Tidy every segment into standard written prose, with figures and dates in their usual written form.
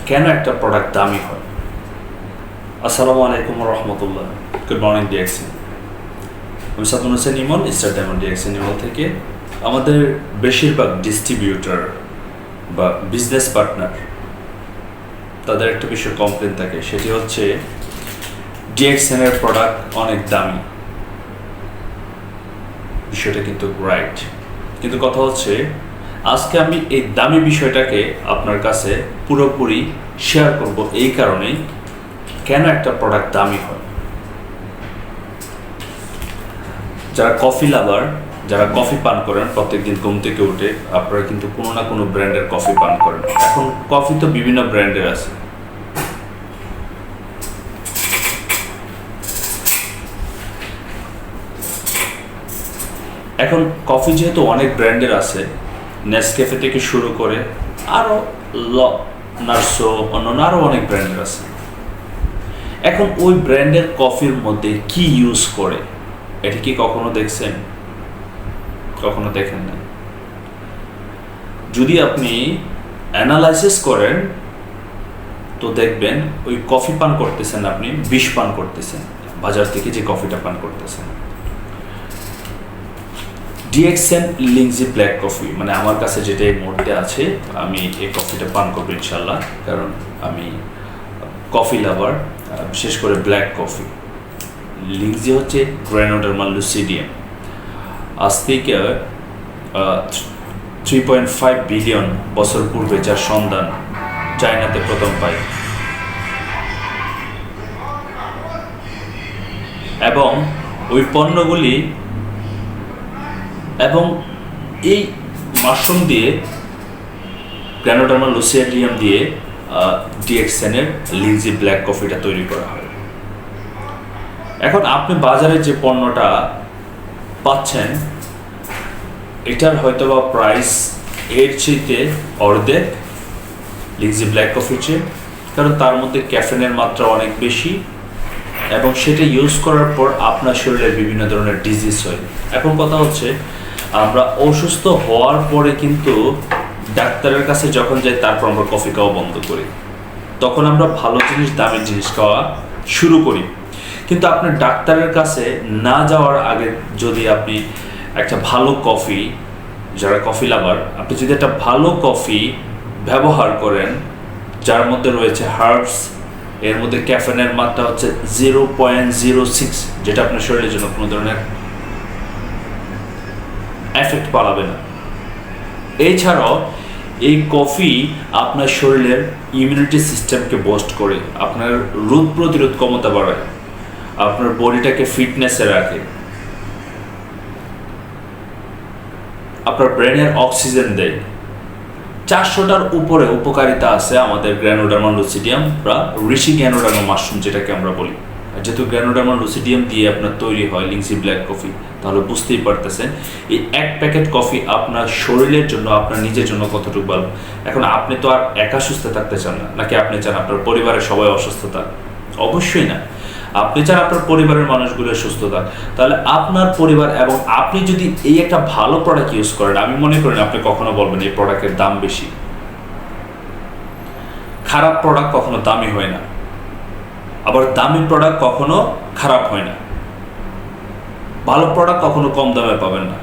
কেন একটা প্রোডাক্ট দামি হয়? আসসালামু আলাইকুম রহমতুল্লাহ। Good morning DXN. আমি Sadman Hossain Emon, star diamond DXN ইমন থেকে। আমাদের বেশিরভাগ ডিস্ট্রিবিউটর বা বিজনেস পার্টনার তাদের একটা বিষয় কমপ্লেন থাকে, সেটি হচ্ছে ডিএক্সএনের প্রোডাক্ট অনেক দামি। বিষয়টা কিন্তু রাইট, কিন্তু কথা হচ্ছে আজকে আমি এই দামি বিষয়টাকে আপনার কাছে পুরোপুরি শেয়ার করব এই কারণেই, কেন একটা প্রোডাক্ট দামি হয়। যারা কফি লাভার, যারা কফি পান করেন প্রত্যেকদিন ঘুম থেকে উঠে, আপনারা কিন্তু কোনো না কোনো ব্র্যান্ডের কফি পান করেন। এখন কফি তো বিভিন্ন ব্র্যান্ডের আছে। এখন কফি যেহেতু অনেক ব্র্যান্ডের আছে, নেসক্যাফে থেকে শুরু করে আরও নার্সো, অন্যান্য আরও অনেক ব্র্যান্ডের আছে। এখন ওই ব্র্যান্ডের কফির মধ্যে কি ইউজ করে, এটা কি কখনো দেখছেন? কখনো দেখেন না। যদি আপনি অ্যানালাইসিস করেন তো দেখবেন ওই কফি পান করতেছেন, আপনি বিষ পান করতেছেন বাজার থেকে যে কফিটা পান করতেছেন। ডিএক্সএন লিংজি ব্ল্যাক কফি, মানে আমার কাছে যেটা এই মুহূর্তে আছে, আমি এই কফিটা পান করবো ইনশাল্লাহ, কারণ আমি কফি লাভার, বিশেষ করে ব্ল্যাক কফি। লিংজি হচ্ছে গ্রানোডার্মা লুসিডিয়াম। আজ থেকে 3.5 বিলিয়ন বছর পূর্বে যার সন্ধান চায়নাতে প্রথম পাই, এবং ওই পণ্যগুলি এবং এই মাশরুম দিয়ে, গ্রানোডার্মা লুসিডিয়াম দিয়ে ডিএক্সএনের লিংজি ব্ল্যাক কফিটা তৈরি করা হয়। এখন আপনি বাজারে যে পণ্যটা পাচ্ছেন, এটার হয়তোবা প্রাইস এর চেয়ে অর্ধেক লিংজি ব্ল্যাক কফির চেয়ে, কারণ তার মধ্যে ক্যাফেনের মাত্রা অনেক বেশি এবং সেটা ইউজ করার পর আপনার শরীরে বিভিন্ন ধরনের ডিজিজ হয়। এখন কথা হচ্ছে, আমরা অসুস্থ হওয়ার পরে কিন্তু ডাক্তারের কাছে যখন যাই, তারপর আমরা কফি খাওয়া বন্ধ করি, তখন আমরা ভালো জিনিস, দামি জিনিস খাওয়া শুরু করি। কিন্তু আপনার ডাক্তারের কাছে না যাওয়ার আগে যদি আপনি একটা ভালো কফি, যারা কফি লাভার, আপনি যদি একটা ভালো কফি ব্যবহার করেন যার মধ্যে রয়েছে হার্বস, এর মধ্যে ক্যাফেনের মাত্রা হচ্ছে 0.06, যেটা আপনার শরীরের জন্য কোনো ধরনের এফেক্ট পালাবে না। এছাড়াও এই কফি আপনার শরীরের ইমিউনিটি সিস্টেমকে বুস্ট করে, আপনার রোগ প্রতিরোধ ক্ষমতা বাড়ায়, আপনার বডিটাকে ফিটনেসে রাখে, আপনার ব্রেনের অক্সিজেন দেয়। 400টার উপরে উপকারিতা আছে আমাদের গ্রানোডার্মা লুসিডিয়াম বা ঋষি গ্রানোডার্মা মাশরুম যেটাকে আমরা বলি। যেহেতু গ্রানোডার্মা লুসিডিয়াম দিয়ে আপনার তৈরি হয় লিংজি ব্ল্যাক কফি, তাহলে বুঝতেই পারতেছেন এই এক প্যাকেট কফি আপনার শরীরের জন্য, আপনার নিজের জন্য কতটুকু ভালো। এখন আপনি তো আর একা সুস্থ থাকতে চান না, নাকি আপনি চান আপনার পরিবারের সবাই অসুস্থ থাক? অবশ্যই না। আপনি চান আপনার পরিবারের মানুষগুলো সুস্থ থাক। তাহলে আপনার পরিবার এবং আপনি যদি এই একটা ভালো প্রোডাক্ট ইউজ করেন, আমি মনে করি না আপনি কখনো বলবেন এই প্রোডাক্টের দাম বেশি। খারাপ প্রোডাক্ট কখনো দামি হয় না, আবার দামি প্রোডাক্ট কখনো খারাপ হয় না। ভালো প্রোডাক্ট কখনো কম দামে পাবেন না।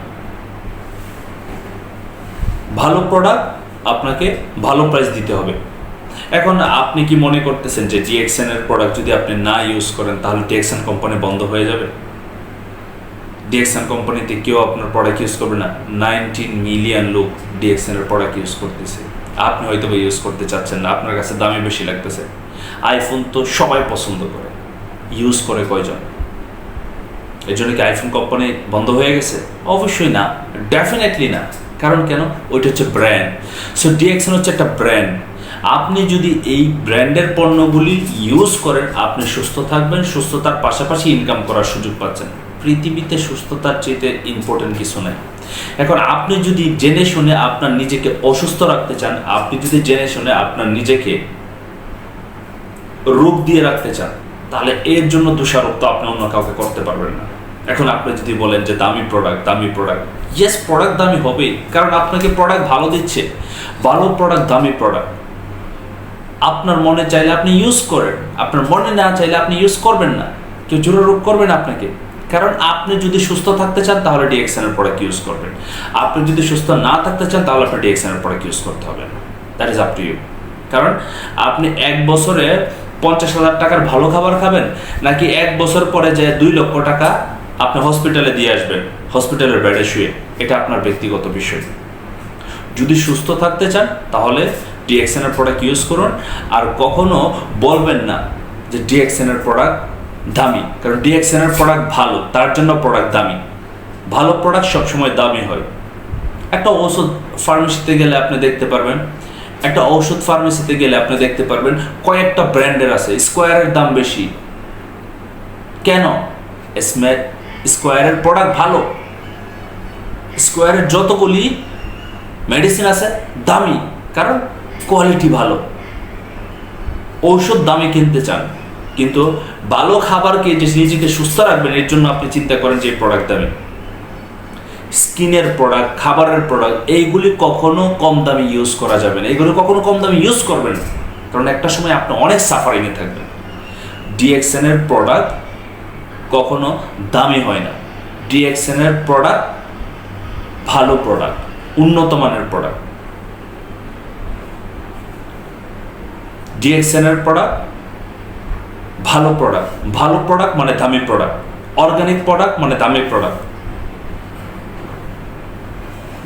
ভালো প্রোডাক্ট আপনাকে ভালো প্রাইস দিতে হবে। এখন আপনি কি মনে করতেছেন যে ডিএক্সএন এর প্রোডাক্ট যদি আপনি না ইউজ করেন, তাহলে ডিএক্সএন কোম্পানি বন্ধ হয়ে যাবে? ডিএক্সএন কোম্পানিতে কেউ আপনার প্রোডাক্ট ইউজ করবে না। 19 মিলিয়ন লোক ডিএক্সএন এর প্রোডাক্ট ইউজ করতেছে। আপনি হয়তো ইউজ করতে চাচ্ছেন না, আপনার কাছে দামে বেশি লাগতেছে। আইফোন তো সবাই পছন্দ করে, ইউজ করে কয়জন? এই জন্য কি আইফোন কোম্পানি বন্ধ হয়ে গেছে? অবশ্যই না, ডেফিনেটলি না। কারণ কেন? ওইটা হচ্ছে ব্র্যান্ড। সো ডিএক্সএন হচ্ছে একটা ব্র্যান্ড। আপনি যদি এই ব্র্যান্ডের পণ্যগুলি ইউজ করেন, আপনি সুস্থ থাকবেন, সুস্থতার পাশাপাশি ইনকাম করার সুযোগ পাচ্ছেন। পৃথিবীতে সুস্থতার চেয়ে ইম্পর্টেন্ট কিছু নাই। এখন আপনি যদি জেনে শুনে আপনার নিজেকে অসুস্থ রাখতে চান, আপনি যদি জেনে শুনে আপনার নিজেকে রোগ দিয়ে রাখতে চান, তাহলে এর জন্য দোষারোপ তো আপনি অন্য কাউকে করতে পারবেন না। এখন আপনি যদি বলেন যে দামি প্রোডাক্ট, ইয়েস, প্রোডাক্ট দামি হবেই, কারণ আপনাকে প্রোডাক্ট ভালো দিচ্ছে। ভালো প্রোডাক্ট, দামি প্রোডাক্ট। আপনার মনে চাইলে আপনি ইউজ করেন, আপনার মনে না চাইলে আপনি ইউজ করবেন না, কেউ জোরারোপ করবে না আপনাকে। কারণ আপনি যদি সুস্থ থাকতে চান তাহলে ডিএক্সএনের প্রোডাক্ট ইউজ করবেন, আপনি যদি সুস্থ না থাকতে চান তাহলে আপনার ডিএক্সএনের প্রোডাক্ট ইউজ করতে হবে না। That is up to you. কারণ আপনি 1 বছরে 50,000 টাকার ভালো খাবার খাবেন, নাকি 1 বছর পরে যে 2 লক্ষ টাকা আপনি হসপিটালে দিয়ে আসবেন হসপিটালের বেডে শুয়ে, এটা আপনার ব্যক্তিগত বিষয়। যদি সুস্থ থাকতে চান তাহলে ডিএক্সএনের প্রোডাক্ট ইউজ করুন। আর কখনো বলবেন না যে ডিএক্সএনের প্রোডাক্ট দামি, কারণ ডিএক্সএনের প্রোডাক্ট ভালো, তার জন্য প্রোডাক্ট দামি। ভালো প্রোডাক্ট সবসময় দামি হয়। একটা ঔষধ ফার্মেসিতে গেলে আপনি দেখতে পারবেন, কয়েকটা ব্র্যান্ডের আছে, স্কোয়ারের দাম বেশি। কেন? স্কোয়ারের প্রোডাক্ট ভালো, স্কোয়ারের যতগুলি মেডিসিন আছে দামি, কারণ কোয়ালিটি ভালো। ঔষধ দামি কিনতে চান, কিন্তু ভালো খাবারকে যে নিজেকে সুস্থ রাখবেন এর জন্য আপনি চিন্তা করেন যে প্রোডাক্ট দামি। স্কিনের প্রোডাক্ট, খাবারের প্রোডাক্ট, এইগুলি কখনো কম দামি ইউজ করা যাবে না, এগুলো কখনো কম দামি ইউজ করবেন না, কারণ একটা সময় আপনি অনেক সাফারিংয়ে থাকবেন। ডিএক্সএনের প্রোডাক্ট কখনো দামি হয় না। ডিএক্সএনের প্রোডাক্ট ভালো প্রোডাক্ট, উন্নত মানের প্রোডাক্ট। ডিএক্সএনের প্রোডাক্ট ভালো প্রোডাক্ট মানে দামি প্রোডাক্ট, অর্গানিক প্রোডাক্ট মানে দামি প্রোডাক্ট।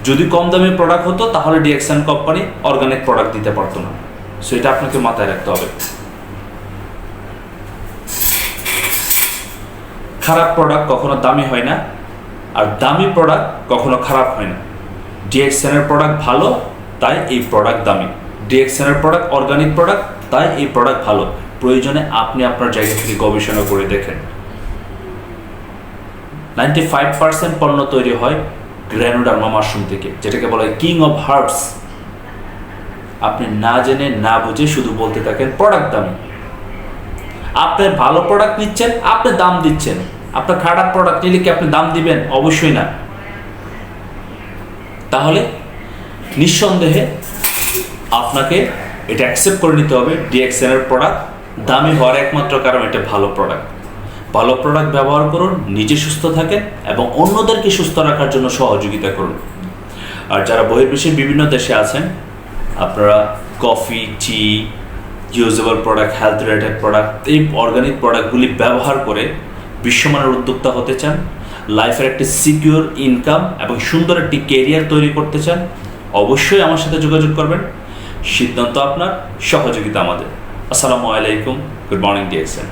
যদি কম দামি প্রোডাক্ট হতো তাহলে ডিএক্সএন কোম্পানি অর্গানিক প্রোডাক্ট দিতে পারতো না। সো এটা আপনাকে মাথায় রাখতে হবে। খারাপ প্রোডাক্ট কখনো দামি হয় না, আর দামি প্রোডাক্ট কখনো খারাপ হয় না। ডিএক্সএনের প্রোডাক্ট ভালো, তাই এই প্রোডাক্ট দামি। ডিএক্সএনের প্রোডাক্ট অর্গানিক প্রোডাক্ট, তাই এই প্রোডাক্ট ভালো। প্রয়োজনে আপনি আপনার জায়গা থেকে গবেষণা করে দেখেন। 95% পণ্য তৈরি হয় গ্র্যানোডার্মা মাশরুম থেকে, যেটাকে বলা হয় কিং অফ হার্বস। আপনি না জেনে না বুঝে শুধু বলতে থাকেন প্রোডাক্ট দামি। আপনি ভালো প্রোডাক্ট নিচ্ছেন, আপনি দাম দিচ্ছেন। আপনার খারাপ প্রোডাক্ট নিলে কি আপনি দাম দিবেন? অবশ্যই না। তাহলে নিঃসন্দেহে আপনাকে এটা অ্যাকসেপ্ট করে নিতে হবে, ডিএক্সএনের প্রোডাক্ট দামি হওয়ার একমাত্র কারণ এটা ভালো প্রোডাক্ট। ভালো প্রোডাক্ট ব্যবহার করুন, নিজে সুস্থ থাকেন এবং অন্যদেরকে সুস্থ রাখার জন্য সহযোগিতা করুন। আর যারা বহির্বিশ্বের বিভিন্ন দেশে আছেন, আপনারা coffee, tea, usable product, health related product, এই অর্গানিক প্রোডাক্টগুলি ব্যবহার করে বিশ্বমানের উদ্যোক্তা হতে চান, লাইফের একটি সিকিউর ইনকাম এবং সুন্দর একটি কেরিয়ার তৈরি করতে চান, অবশ্যই আমার সাথে যোগাযোগ করবেন। সিদ্ধান্ত আপনার, সহযোগিতা আমাদের। আসসালামু আলাইকুম, গুড মর্নিং ডিএক্সএন।